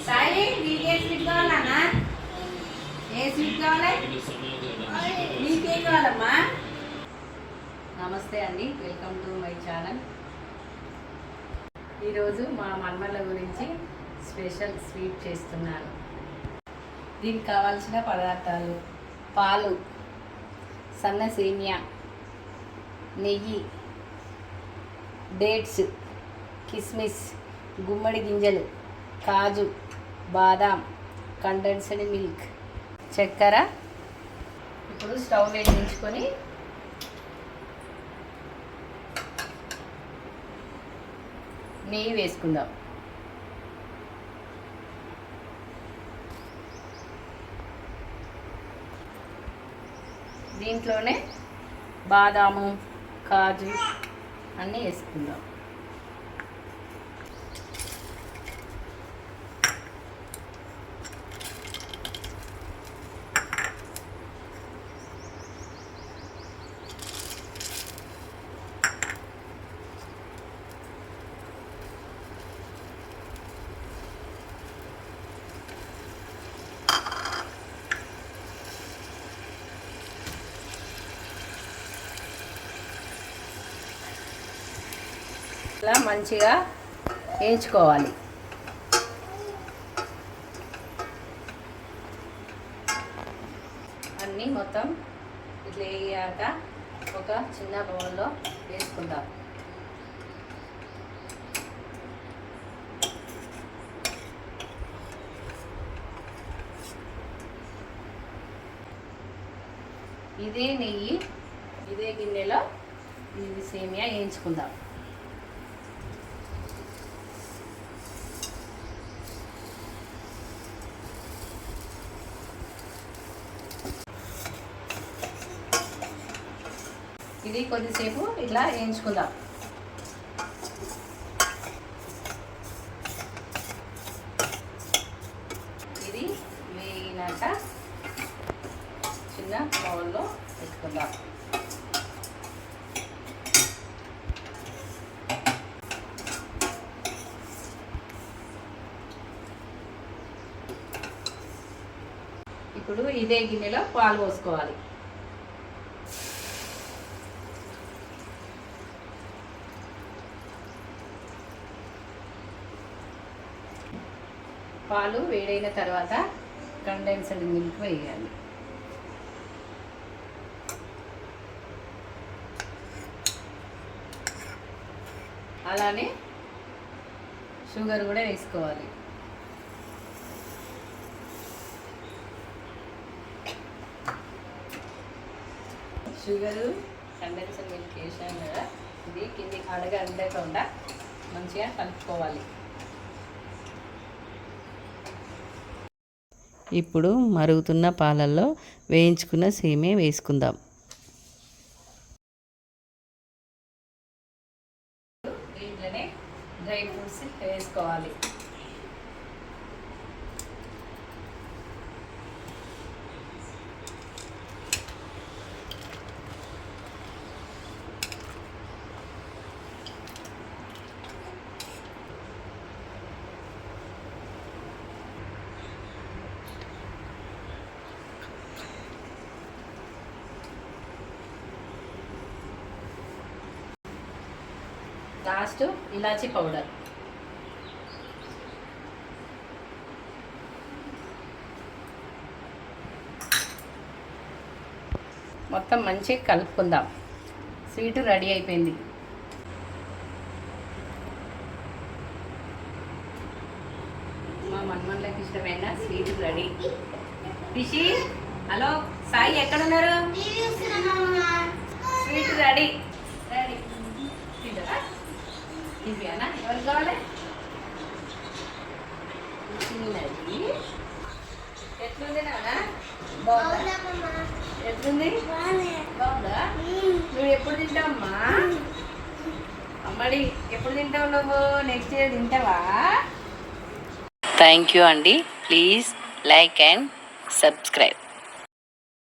సాయి నీకు ఏ స్వీట్ కావాలన్నా? ఏ స్వీట్ కావాలి? నీకేం కావాలమ్మా? నమస్తే అండి, వెల్కమ్ టు మై ఛానల్. ఈరోజు మా మన్మల గురించి స్పెషల్ స్వీట్ చేస్తున్నాను. దీనికి కావాల్సిన పదార్థాలు: పాలు, సన్న సేమియా, నెయ్యి, డేట్స్, కిస్మిస్, గుమ్మడి గింజలు, కాజు, బాదాం, కండెన్స్డ్ మిల్క్, చక్కెర. ఇప్పుడు స్టవ్ వెలిగించుకొని నెయ్యి వేసుకుందాం. దీంట్లోనే బాదాము, కాజు అన్నీ వేసుకుందాం. ఇలా మంచిగా వేయించుకోవాలి. అన్నీ మొత్తం ఇట్లా వేయాక ఒక చిన్న బౌల్లో వేసుకుందాం. ఇదే నెయ్యి, ఇదే గిన్నెలో ఇది సేమియా వేయించుకుందాం. ఇది కొద్దిసేపు ఇట్లా వేయించుకుందాం. ఇది వేగినాక చిన్న బౌల్లో పెట్టుకుందాం. ఇప్పుడు ఇదే గిన్నెలో పాలు పోసుకోవాలి. పాలు వేడైన తర్వాత కండెన్స్డ్ మిల్క్ వేయాలి. అలానే షుగర్ కూడా వేసుకోవాలి. షుగరు, కండెన్స్డ్ మిల్క్ వేసాం కదా, ఇది కింది అడగకుండా మంచిగా కలుపుకోవాలి. ఇప్పుడు మరుగుతున్న పాలల్లో వేయించుకున్న సేమియా వేసుకుందాం. దీంట్లోనే డ్రై ఫ్రూట్స్ వేసుకోవాలి. లాస్ట్ ఇలాచీ పౌడర్. మొత్తం మంచిగా కలుపుకుందాం. స్వీట్ రెడీ అయిపోయింది. మా మన్మన్లకి ఇష్టమైన sweet ready. Rishi, hello, Sai ఎక్కడున్నారు? Sweet ready. రెడీ ఇవేనా? ఎవరికి కావాలి? చిన్నది. ఎట్లుంది నాన్న? బాగుందా? ఎట్లుంది? బాగుందా? నువ్వు ఎప్పుడు తింటావమ్మా? అమ్మడి ఎప్పుడు తింటావు నువ్వు? నెక్స్ట్ ఇయర్ తింటావా? థ్యాంక్ యూ అండి. Please like and subscribe.